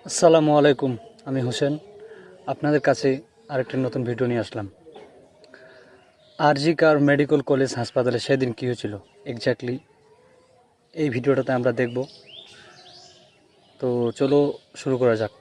আসসালামু আলাইকুম। আমি হোসেন আপনাদের কাছে আরেকটি নতুন ভিডিও নিয়ে আসলাম। আরজি কার মেডিকেল কলেজ হাসপাতালে সেদিন কী হয়েছিল এক্স্যাক্টলি এই ভিডিওটাতে আমরা দেখব। তো চলো শুরু করা যাক।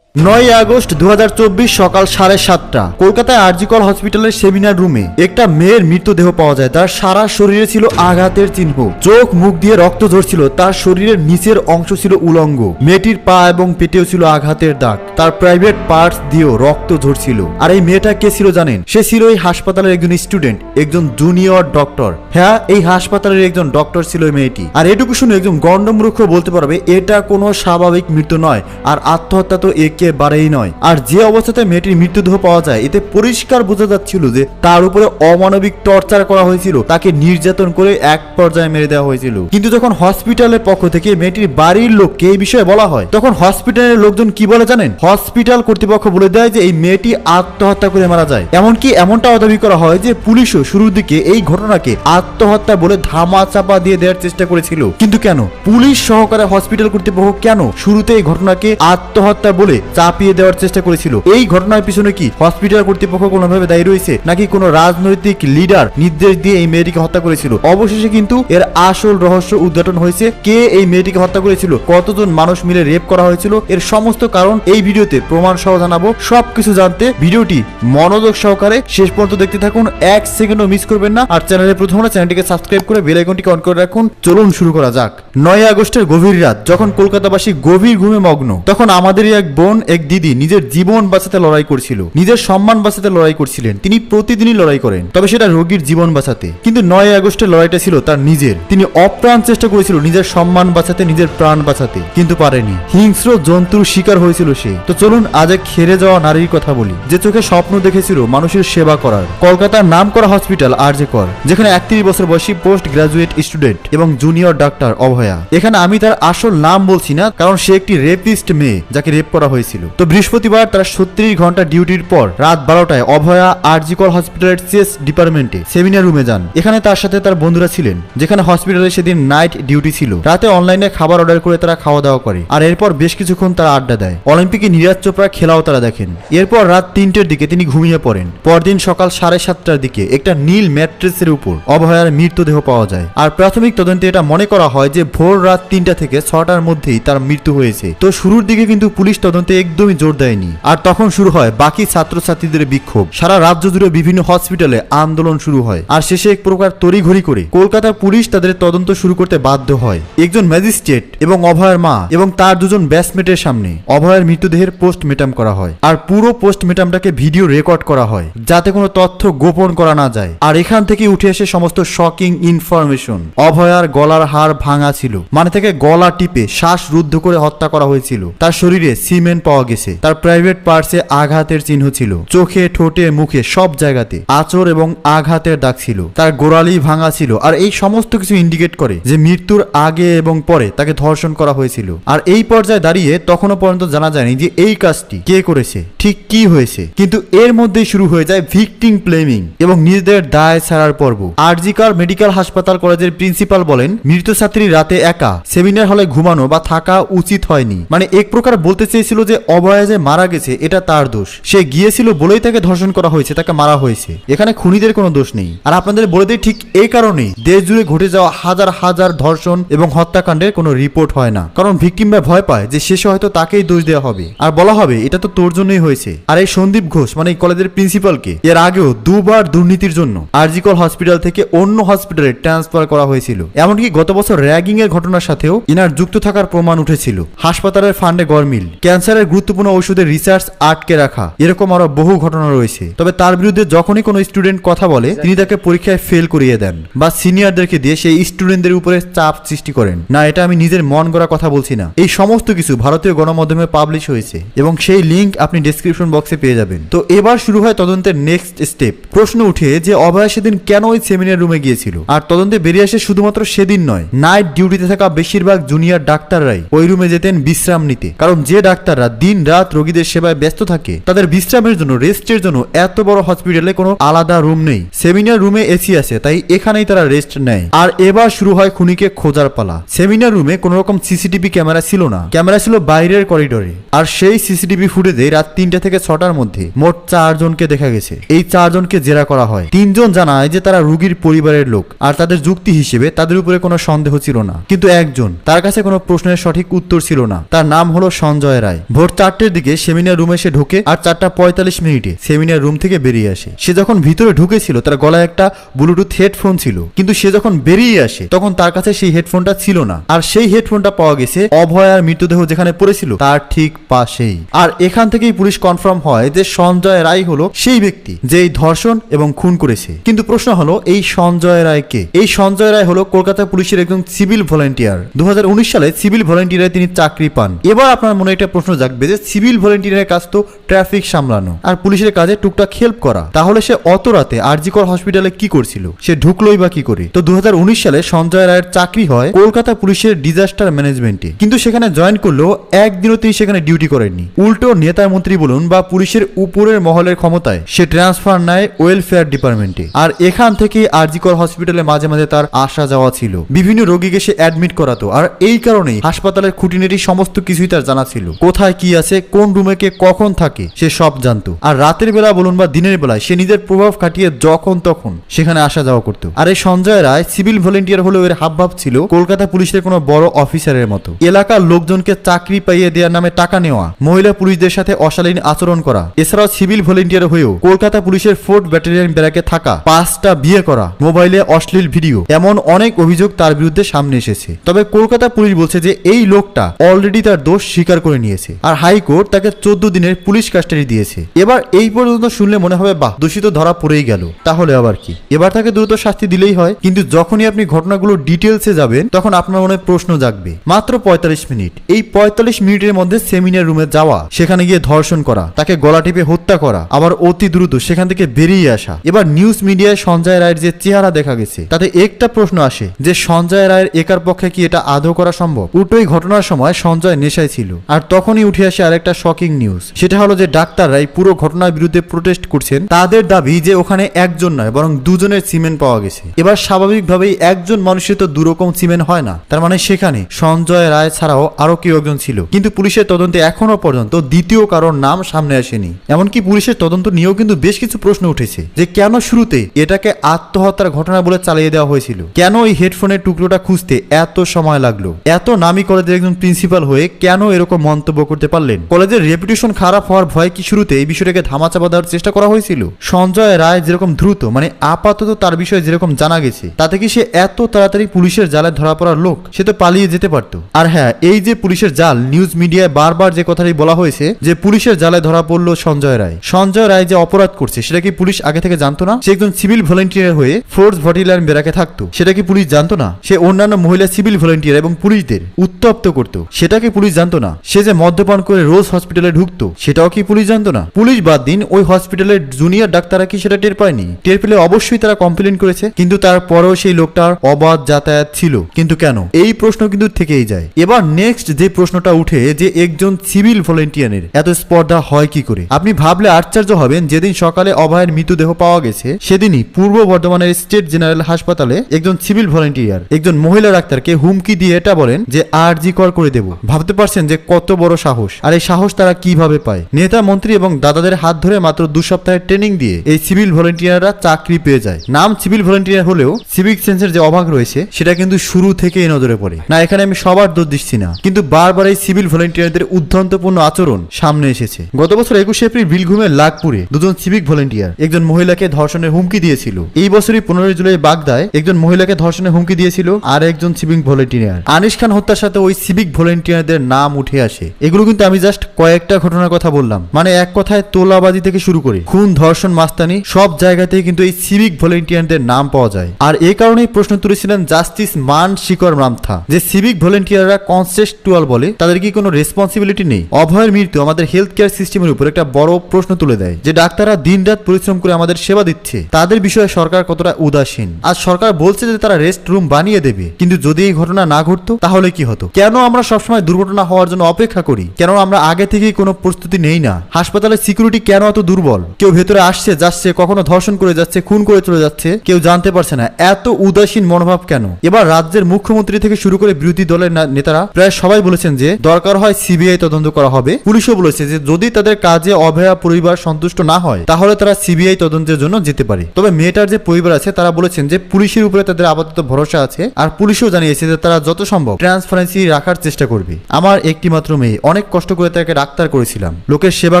9 আগস্ট 2024 সকাল 7:30টা কলকাতায় আরজি কর হসপিটালের সেমিনার রুমে একটা মেয়ের মৃতদেহ পাওয়া যায়। তার সারা শরীরে ছিল আঘাতের চিহ্ন, চোখ মুখ দিয়ে রক্ত ঝরছিল, তার শরীরের নিচের অংশ ছিল উলঙ্গ, মেয়েটির পা এবং পেটেও ছিল আঘাতের দাগ, তার প্রাইভেট পার্টস দিয়েও রক্ত ঝরছিল। আর এই মেয়েটা কে ছিল জানেন? সে ছিল এই হাসপাতালের একজন স্টুডেন্ট, একজন জুনিয়র ডক্টর। হ্যাঁ, এই হাসপাতালের একজন ডক্টর ছিল এই মেয়েটি। আর এটুকু শুনে একজন গণ্ডমূর্খ বলতে পারবে এটা কোনো স্বাভাবিক মৃত্যু নয়, আর আত্মহত্যা তো একেবারেই নয়। আর যে অবস্থাতে মেয়েটির মৃতদেহ পাওয়া যায় এতে পরিষ্কার বোঝা যাচ্ছিল যে তার উপরে অমানবিক টর্চার করা হয়েছিল, তাকে নির্যাতন করে এক পর্যায়ে মেরে দেওয়া হয়েছিল। কিন্তু যখন হসপিটালের পক্ষ থেকে মেয়েটির বাড়ির লোককে এই বিষয়ে বলা হয় তখন হসপিটালের লোকজন কি বলে জানেন? হসপিটাল কর্তৃপক্ষ বলে দেয় যে এই মেয়েটি আত্মহত্যা করে মারা যায়। এমনকি এমনটাও দাবি করা হয় যে পুলিশও শুরুর দিকে এই ঘটনাকে আত্মহত্যা বলে ধামা চাপা দিয়ে দেওয়ার চেষ্টা করেছিল। কিন্তু কেন পুলিশ সহকারে হসপিটাল কর্তৃপক্ষ কেন শুরুতে এই ঘটনাকে আত্মহত্যা বলে চাপিয়ে দেওয়ার চেষ্টা করেছিল? এই ঘটনার পিছনে কি হসপিটাল কর্তৃপক্ষ কোনোভাবে দায়ী রয়েছে, নাকি কোনো রাজনৈতিক লিডার নির্দেশ দিয়ে এই মেয়েটিকে হত্যা করেছিল? অবশেষে কিন্তু এর আসল রহস্য উদ্ঘাটন হয়েছে। কে এই মেয়েটিকে হত্যা করেছিল, কতজন মানুষ মিলে রেপ করা হয়েছিল, এর সমস্ত কারণ এই ভিডিওতে প্রমাণ সহ জানাবো। সবকিছু জানতে ভিডিওটি মনোযোগ সহকারে শেষ পর্যন্ত দেখতে থাকুন, এক সেকেন্ডও মিস করবেন না। আর চ্যানেলে প্রথম হলে চ্যানেলটিকে সাবস্ক্রাইব করে বেল আইকনটিকে অন করে রাখুন। চলুন শুরু করা যাক। 9 আগস্টের গভীর রাত, যখন কলকাতাবাসী গভীর ঘুমে মগ্ন, তখন আমাদেরই এক বোন, এক দিদি নিজের জীবন বাঁচাতে লড়াই করছিল, নিজের সম্মান বাঁচাতে লড়াই করছিলেন। তিনি প্রতিদিনই লড়াই করেন, তবে সেটা রোগীর জীবন বাঁচাতে। কিন্তু 9 আগস্টের লড়াইটা ছিল তার নিজের। তিনি অপ্রাণ চেষ্টা করেছিল নিজের সম্মান বাঁচাতে, নিজের প্রাণ বাঁচাতে, কিন্তু পারেনি। হিংস্র জন্তুর শিকার হয়েছিল সে। তো চলুন আজ এক হেরে যাওয়া নারীর কথা বলি, যে চোখে স্বপ্ন দেখেছিল মানুষের সেবা করার। কলকাতার নামকরা হসপিটাল আরজি কর, যেখানে 31 বছর বয়সী পোস্ট গ্রাজুয়েট স্টুডেন্ট এবং জুনিয়র ডাক্তার অভয়া। এখানে আমি তার আসল নাম বলছি না, কারণ সে একটি রেপিস্ট মেয়ে যাকে রেপ করা হয়েছিল। তো বৃহস্পতিবার তার 36 ঘন্টা ডিউটির পর রাত 12টায় অভয়া আরজি কর হসপিটালের চেস ডিপার্টমেন্টে সেমিনার রুমে যান। এখানে তার সাথে তার বন্ধুরা ছিলেন, যেখানে হসপিটালে সেদিন নাইট ডিউটি ছিল। রাতে অনলাইনে খাবার অর্ডার করে তারা খাওয়া দাওয়া করে, আর এরপর বেশ কিছুক্ষণ তারা আড্ডা দেয়। অলিম্পিকে নীরজ চোপড়া খেলাও তারা দেখেন। এরপর রাত 3টের দিকে তিনি ঘুমিয়ে পড়েন। পরদিন সকাল 7:30টার দিকে একটা নীল ম্যাট্রেসের উপর অভয়ার মৃতদেহ পাওয়া যায়। আর প্রাথমিক তদন্তে এটা মনে করা হয় যে ভোর রাত 3টা থেকে 6টার মধ্যেই তার মৃত্যু হয়েছে। তো শুরুর দিকে কিন্তু পুলিশ তদন্তে একদমই জোর দেয়নি। আর তখন শুরু হয় বাকি ছাত্রছাত্রীদের বিক্ষোভ। সারা রাজ্য জুড়ে বিভিন্ন হসপিটালে আন্দোলন শুরু হয়। আর শেষে এক প্রকার তড়িঘড়ি করে কলকাতার পুলিশ তাদের তদন্ত শুরু করতে বাধ্য হয়। একজন ম্যাজিস্ট্রেট এবং অভয়ের মা এবং তার দুজন ব্যাচমেটের সামনে অভয়ের মৃতদেহের পোস্টমর্টম করা হয়। আর পুরো পোস্টমর্টমটাকে ভিডিও রেকর্ড করা হয়, যাতে কোনো তথ্য গোপন করা না যায়। আর এখান থেকে উঠে আসে সমস্ত শকিং ইনফরমেশন। অভয়ার গলার হাড় ভাঙা ছিল, মানে থেকে গলা টিপে শ্বাস রুদ্ধ করে হত্যা করা হয়েছিল। তার শরীরে সিমেন্ট পাওয়া গেছে। তার প্রাইভেট পার্টসে আঘাতের চিহ্ন ছিল, চোখে, ঠোঁটে, মুখে সব জায়গাতে আঁচড় এবং আঘাতের দাগ ছিল। তার গোড়ালি ভাঙা ছিল। আর এই সমস্ত কিছু ইন্ডিকেট করে যে মৃত্যুর আগে এবং পরে তাকে ধর্ষণ করা হয়েছিল। আর এই পর্যায়ে দাঁড়িয়ে তখনও পর্যন্ত জানা যায়নি যে এই কাজটি কে করেছে, ঠিক কি হয়েছে। কিন্তু এর মধ্যেই শুরু হয়ে যায় ভিকটিম ব্লেমিং এবং নিজেদের দায় ছাড়ার পর্ব। আরজি কর মেডিকেল হাসপাতাল কলেজের প্রিন্সিপাল বলেন, মৃত ছাত্রী রাতে একা সেমিনার হলে ঘুমানো বা থাকা উচিত হয়নি। মানে এক প্রকার বলতে চেয়েছিল যে অভয়া যে মারা গেছে এটা তার দোষ। সে গিয়েছিল বলেই তাকে ধর্ষণ করা হয়েছে, তাকে মারা হয়েছে। এখানে খুনিদের কোনো দোষ নেই। আর আপনাদের বলে দিই, ঠিক এই কারণেই দেশ জুড়ে ঘটে যাওয়া হাজার হাজার ধর্ষণ এবং হত্যাকাণ্ডের কোনো রিপোর্ট হয় না, কারণ ভিকটিমরা ভয় পায় যে শেষে হয়তো তাকেই দোষ দেওয়া হবে আর বলা হবে এটা তো তোর জন্যই হয়েছে। আর এই সন্দীপ ঘোষ মানে এই কলেজের প্রিন্সিপালকে এর আগেও দুবার দুর্নীতির জন্য আরজি কর হসপিটাল থেকে অন্য হসপিটালে ট্রান্সফার করা হয়েছিল। এমনকি গত বছর র্যাগিং এর ঘটনার সাথেও ইনার যুক্ত থাকার প্রমাণ উঠেছিল। হাসপাতালের ফান্ডে গরমিল, ক্যান্সারের গুরুত্বপূর্ণ ওষুধের রিসার্চ আটকে রাখা, এরকম আরো বহু ঘটনা রয়েছে। তবে তার বিরুদ্ধে যখনই কোনো স্টুডেন্ট কথা বলে তিনি তাকে পরীক্ষায় ফেল করিয়ে দেন বা সিনিয়রদেরকে দিয়ে সেই স্টুডেন্টদের উপরে চাপ সৃষ্টি করেন। না, এটা আমি নিজের মন গড়া কথা বলছি না। এই সমস্ত কিছু ভারতীয় গণমাধ্যমে পাবলিশ হয়েছে এবং সেই লিঙ্ক আপনি ডেসক্রিপশন বক্সে পেয়ে যাবেন। তো এবার শুরু হয় তদন্তের নেক্সট স্টেপ। প্রশ্ন উঠে যে অভয়া সেদিন কেন ওই সেমিনার রুমে গিয়েছিল। আর তদন্তে বেরিয়ে আসে শুধুমাত্র সেদিন নয়, নাইট ডিউটিতে থাকা বেশিরভাগ জুনিয়র ডাক্তাররাই ওই রুমে যেতেন বিশ্রাম নিতে। কারণ যে ডাক্তাররা দিন রাত রোগীদের সেবায় ব্যস্ত থাকে, তাদের বিশ্রামের জন্য, রেস্টের জন্য এত বড় হসপিটালে কোনো আলাদা রুম নেই। সেমিনার রুমে এসি আছে, তাই এখানেই তারা রেস্ট নেয়। আর এবার শুরু হয় খুনিকে খোঁজার পালা। সেমিনার রুমে কোনো রকম সিসিটিভি ক্যামেরা ছিল না, ক্যামেরা ছিল বাইরের করিডোরে। আর সেই সিসিটিভি ফুটেজে রাত 3টা থেকে 6টার মধ্যে মোট 4 জনকে দেখা গেছে। এই 4 জনকে জেরা করা হয়। 3 জন জানায় যে তারা রোগীর পরিবারের লোক, আর তাদের যুক্তি হিসেবে তাদের উপরে কোনো সন্দেহ ছিল না। কিন্তু একজন, তার কাছে কোনো প্রশ্নের সঠিক উত্তর ছিল না। তার নাম হলো সঞ্জয় রায়। ভোর 4টের দিকে সেমিনার রুমে সে ঢোকে আর 4:45 সেমিনার রুম থেকে বেরিয়ে আসে। সে যখন ভিতরে ঢুকেছিল তার গলায় একটা ব্লুটুথ হেডফোন ছিল, কিন্তু সে যখন বেরিয়ে আসে তখন তার কাছে সেই হেডফোনটা ছিল না। আর সেই হেডফোনটা পাওয়া গেছে অভয়ার মৃতদেহ যেখানে পড়েছিল তার ঠিক পাশেই। আর এখান থেকেই পুলিশ কনফার্ম হয় যে সঞ্জয় রায় হলো সেই ব্যক্তি যে এই ধর্ষণ এবং খুন করেছে। কিন্তু প্রশ্ন হলো এই সঞ্জয় রায় কে? এই সঞ্জয় রায় হলো কলকাতা পুলিশের একজন সিভিল ভলান্টিয়ার। 2019 সালে সিভিল ভলান্টিয়ারে তিনি চাকরি পান। এবার আপনার মনে একটা প্রশ্ন জাগবে যে সিভিল ভলান্টিয়ারের কাজ তো ট্রাফিক সামলানো আর পুলিশের কাজে টুকটাক হেল্প করা, তাহলে সে অত রাতে আরজিকর হসপিটালে কি করছিল? সে ঢুকলোই বা কি করে? তো 2019 সালে সঞ্জয় রায়ের চাকরি হয় কলকাতা পুলিশের ডিজাস্টার ম্যানেজমেন্টে। কিন্তু সেখানে জয়েন করলেও একদিনও তিনি সেখানে ডিউটি করেননি। উল্টো নেতা মন্ত্রী বলুন বা পুলিশের উপরের মহলের ক্ষমতায় সে ট্রান্সফার নেয় ওয়েলফেয়ার ডিপার্টমেন্টে। আর এখান থেকে আরজিকর হসপিটালে মাঝে মাঝে তার আসা যাওয়া ছিল। বিভিন্ন রোগীকে সে অ্যাডমিট করাতো। আর এই কারণেই হাসপাতালের খুঁটিনাটি সমস্ত কিছুই তার জানা ছিল। কোথায় কি আছে, কোন রুমে কে কখন থাকে, সে সব জানতো। আর রাতের বেলা বলুন বা দিনের বেলায় সে নিজের প্রভাব খাটিয়ে যখন তখন সেখানে আসা যাওয়া করতো। আর এই সঞ্জয় রায় সিভিল ভলেন্টিয়ার হলেও এর হাবভাব ছিল কলকাতা পুলিশের কোনো বড় অফিসারের মতো। এলাকার লোকজনকে চাকরি পাইয়ে দেওয়ার নামে টাকা নেওয়া, মহিলা পুলিশদের সাথে অশালীন আচরণ করা, এছাড়াও সিভিল ভলেন্টিয়ার হয়েও কলকাতা পুলিশের 4th ব্যাটালিয়ন ব্যারাকে থাকা, 5টা বিয়ে করা, মোবাইলে অশ্লীল ভিডিও, এমন অনেক অভিযোগ তার বিরুদ্ধে সামনে এসেছে। তবে কলকাতা পুলিশ বলছে যে এই লোকটা অলরেডি তার দোষ স্বীকার করে নিয়েছে আর হাইকোর্ট তাকে 14 দিনের পুলিশ কাস্টাডি দিয়েছে। এবার এই পর্যন্ত শুনলে মনে হবে বাহ, দোষিত ধরা পড়েই গেল, তাহলে আবার কি, এবার তাকে দ্রুত শাস্তি দিলেই হয়। কিন্তু যখনই আপনি ঘটনাগুলো ডিটেলসে যাবেন তখন আপনার মনে প্রশ্ন জাগবে। মাত্র 45 মিনিট, এই 45 মিনিটের মধ্যে সেমিনার রুমে যাওয়া, সেখানে গিয়ে ধর্ষণ করা, তাকে গলা টিপে হত্যা করা, আবার অতি দ্রুত সেখান থেকে বেরিয়ে আসা। এবার নিউজ মিডিয়ায় সঞ্জয় রায়ের যে চেহারা দেখা গেছে তাতে একটা প্রশ্ন আসে যে সঞ্জয় রায়ের একার পক্ষে কি এটা আদৌ করা সম্ভব? উল্টোই ঘটনার সময় সঞ্জয় নেশায় ছিল। আর তখনই উঠে আসে আরেকটা শকিং নিউজ, সেটা হলো যে ডাক্তাররাই পুরো ঘটনার বিরুদ্ধে প্রোটেস্ট করছেন। তাদের দাবি যে ওখানে একজন নয় বরং 2 জনের সিমেন্ট পাওয়া গেছে। এবার স্বাভাবিকভাবেই একজন মানুষের তো 2 রকম সিমেন্ট হয় না, তার মানে সেখানে সঞ্জয় রায় ছাড়াও আরো কেউ একজন ছিল। কিন্তু পুলিশের তদন্তে এখনো পর্যন্ত দ্বিতীয় কারোর নাম সামনে আসেনি। এমনকি পুলিশের তদন্ত নিয়েও কিন্তু বেশ কিছু প্রশ্ন উঠেছে যে কেন শুরুতে এটাকে আত্মহত্যার ঘটনা বলে চালিয়ে দেওয়া হয়েছিল, কেন এই হেডফোনের টুকরোটা খুঁজতে এত সময় লাগলো, এত নামী কলেজের একজন প্রিন্সিপাল হয়ে কেন এরকম মন্তব্য করতে পারলেন, কলেজের রেপুটেশন খারাপ হওয়ার ভয় কি শুরুতে এই বিষয়টাকে ধামাচাপা দেওয়ার চেষ্টা করা হয়েছিল? সঞ্জয় রায় যেরকম দ্রুত, মানে আপাতত তার বিষয়ে যেরকম জানা গেছে, তাতে কি সে এত তাড়াতাড়ি পুলিশের জালে ধরা পড়ার লোক? সে তো পালিয়ে যেতে পারতো। আর হ্যাঁ, এই যে পুলিশের জাল, নিউজ মিডিয়ায় বারবার যে কথাটি বলা হয়েছে যে পুলিশের জালে ধরা পড়লো সঞ্জয় রায়। সঞ্জয় রায় যে অপরাধ করছে সেটা কি পুলিশ আগে থেকে জানতো না? সে একজন সিভিল ভলেন্টিয়ার হয়ে 4th ব্যাটালিয়ন ব্যারাকে থাকতো, সেটা কি পুলিশ জানতো না? সে অন্যান্য মহিলা সিভিল ভলেন্টিয়ার এবং পুলিশদের উত্তপ্ত করতো, সেটা কি পুলিশ জানতো না? সে যে মদ্যপান করে রোজ হসপিটালে ঢুকতো, সেটাও কি পুলিশ জানতো না? পুলিশ বাদ দিন, ওই হসপিটালের জুনিয়র ডাক্তাররা কি সেটা টের পায়নি? টের পেলে অবশ্যই তারা কমপ্লেন করেছে, কিন্তু তারপরেও সেই লোকটার অবাধ যাতায়াত ছিল। কিন্তু কেন? এই প্রশ্ন কিন্তু থেকেই যায়। এবার নেক্সট যে প্রশ্নটা উঠে যে একজন সিভিল ভলেন্টিয়ারের এত স্পর্ধা হয় কি করে? আপনি ভাবলে আশ্চর্য হবেন, যেদিন সকালে অভয়ের মৃতদেহ পাওয়া গেছে সেদিনই পূর্ব বর্ধমানের স্টেট জেনারেল হাসপাতালে একজন সিভিল ভলেন্টিয়ার একজন মহিলা ডাক্তারকে হুমকি দিয়ে এটা বলেন যে আরজি করে দেব। ভাবতে পারছেন যে কত বড় সাহস? আর এই সাহস তারা কিভাবে পায়? নেতা মন্ত্রী এবং দাদাদের হাত ধরে মাত্র 2 সপ্তাহের ট্রেনিং দিয়ে এই সিভিল ভলেন্টিয়াররা চাকরি পেয়ে যায়। নাম সিভিল ভলেন্টিয়ার হলেও সিভিক সেন্সের যে অভাব রয়েছে সেটা কিন্তু শুরু থেকেই নজরে পড়ে। না, এখানে আমি সবার দোষ দিচ্ছি না, কিন্তু বারবার এই সিভিল ভলেন্টিয়ারদের উদ্ধন্তপূর্ণ আচরণ সামনে এসেছে। গত বছর 21 এপ্রিল বীরভূমের লাগপুরে 2 জন সিভিক ভলেন্টিয়ার একজন মহিলাকে ধর্ষণের হুমকি দিয়েছিল। এই বছরই 15 জুলাই বাগদায় একজন মহিলাকে ধর্ষণের হুমকি দিয়েছিল আর একজন সিভিক ভলেন্টিয়ার। আনিস খান হত্যার সাথে ওই সিভিক ভলেন্টিয়ারদের নাম উঠে আসে। এগুলো কিন্তু আমি জাস্ট কয়েকটা ঘটনার কথা বললাম, মানে এক কথায় তোলাবাজি থেকে শুরু করে খুন, ধর্ষণ, মাস্তানি সব জায়গাতেই কিন্তু এই সিভিক ভলেন্টিয়ারদের নাম পাওয়া যায়। আর এই কারণেই প্রশ্ন তুলেছিলেন জাস্টিস মান শিকর রামথা যে সিভিক ভলেন্টিয়াররা কনসেপ্টুয়াল বলে, তাদের কি কোনো রেসপন্সিবিলিটি নেই? অভয়ের মৃত্যু আমাদের হেলথ কেয়ার সিস্টেমের উপর একটা বড় প্রশ্ন তুলে দেয় যে ডাক্তাররা দিনরাত পরিশ্রম করে আমাদের সেবা দিচ্ছে, তাদের বিষয়ে সরকার কতটা উদাসীন। আজ সরকার বলছে যে তারা রেস্ট রুম বানিয়ে দেবে, কিন্তু যদি এই ঘটনা না ঘটতো তাহলে কি হতো? কেন আমরা সবসময় দুর্ঘটনা হওয়ার জন্য অপেক্ষা করি? কেন কেন আমরা আগে থেকেই কোনো প্রস্তুতি নেই না? হাসপাতালের সিকিউরিটি কেন এত দুর্বল? কেউ ভেতরে আসছে যাচ্ছে, কখনো ধর্ষণ করে যাচ্ছে, খুন করে চলে যাচ্ছে, কেউ জানতে পারছে না। এত উদাসীন মনোভাব কেন? এবার রাজ্যের মুখ্যমন্ত্রী থেকে শুরু করে বিরোধী দলের নেতারা প্রায় সবাই বলেছেন যে দরকার হয় সিবিআই তদন্ত করা হবে। পুলিশও বলেছে যে যদি তাদের কাজে অভয়া পরিবার সন্তুষ্ট না হয় তাহলে তারা সিবিআই তদন্তের জন্য যেতে পারে। তবে মেয়েটার যে পরিবার আছে তারা বলেছেন যে পুলিশের উপরে তাদের আপাতত ভরসা আছে, আর পুলিশও জানিয়েছে যে তারা যত সম্ভব ট্রান্সপারেন্সি রাখার চেষ্টা করবে। আমার একটি মাত্র মেয়ে, অনেক কষ্ট করে তাকে ডাক্তার করেছিলাম, লোকের সেবা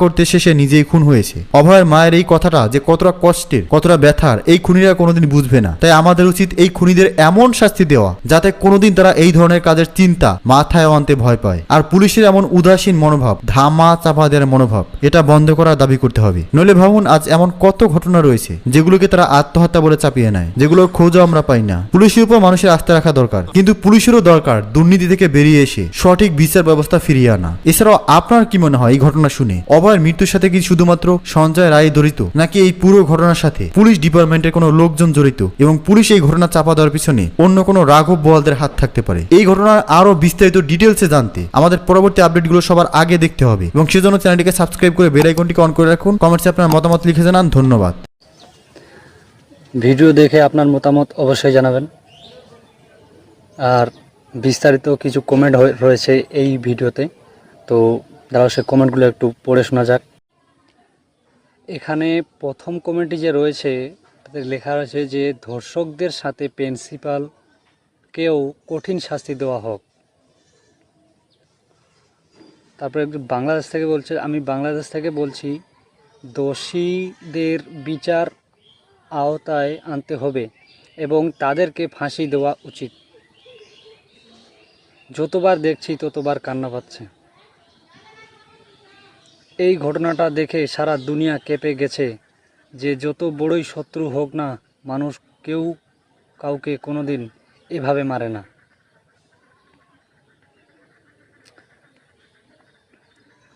করতে শেষে নিজেই খুন হয়েছে। অভয়ের মায়ের এই কথাটা যে কতটা কষ্টের, কতটা ব্যথার এই খুনিরা কোনোদিন বুঝবে না। তাই আমাদের উচিত এই খুনিদের এমন শাস্তি দেওয়া যাতে কোনোদিন তারা এই ধরনের কাজের চিন্তা মাথায় আনতে ভয় পায়। আর পুলিশের এমন উদাসীন মনোভাব, ধামা চাপা দেওয়ার মনোভাব, এটা বন্ধ করার দাবি করতে হবে। নইলে ভাবুন আজ এমন কত ঘটনা রয়েছে যেগুলোকে তারা আত্মহত্যা বলে চাপিয়ে নেয়, যেগুলোর খোঁজও আমরা পাই না। পুলিশের উপর মানুষের আস্থা রাখা দরকার, কিন্তু পুলিশেরও দরকার দুর্নীতি থেকে বেরিয়ে এসে সঠিক বিচার ব্যবস্থা ফিরিয়ে আনা। এছাড়াও আপনার কি মনে হয় এই ঘটনা শুনে? অভয়ের মৃত্যুর সাথে কি শুধুমাত্র সঞ্জয় রায় জড়িত, নাকি এই পুরো ঘটনার সাথে পুলিশ ডিপার্টমেন্টের কোনো লোকজন জড়িত এবং পুলিশ এই ঘটনা চাপা দেওয়ার পিছনে অন্য কোনো রাঘব বোয়ালদের হাত থাকতে পারে? এই ঘটনার আরো বিস্তারিত ডিটেলসে জানতে আমাদের পরবর্তী আপডেটগুলো সবার আগে দেখতে হবে এবং সেজন্য চ্যানেলটিকে সাবস্ক্রাইব করে বেল আইকনটিকে অন করে রাখুন। কমেন্টসে আপনার মতামত লিখে জানান। ধন্যবাদ। ভিডিও দেখে আপনার মতামত অবশ্যই জানাবেন। আর বিস্তারিত কিছু কমেন্ট রয়েছে এই ভিডিওতে, তো দাঁড়াও সে কমেন্টগুলো একটু পড়ে শোনা যাক। এখানে প্রথম কমেন্টটি যে রয়েছে তাতে লেখা রয়েছে যে ধর্ষকদের সাথে প্রিন্সিপালকেও কঠিন শাস্তি দেওয়া হোক। তারপরে একটু বাংলাদেশ থেকে বলছে, আমি বাংলাদেশ থেকে বলছি দোষীদের বিচার আওতায় আনতে হবে এবং তাদেরকে ফাঁসি দেওয়া উচিত। যতবার দেখছি ততবার কান্না পাচ্ছে। এই ঘটনাটা দেখে সারা দুনিয়া কেঁপে গেছে যে যত বড়ই শত্রু হোক না, মানুষ কেউ কাউকে কোনোদিন এভাবে মারে না।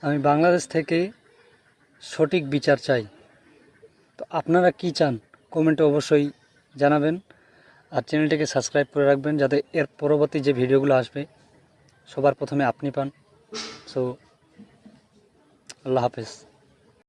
আমি বাংলাদেশ থেকে সঠিক বিচার চাই। তো আপনারা কি চান কমেন্টে অবশ্যই জানাবেন, আর চ্যানেলটিকে সাবস্ক্রাইব করে রাখবেন যাতে এর পরবর্তী যে ভিডিওগুলো আসবে সবার প্রথমে আপনি পান। সো আল্লাহ হাফেজ।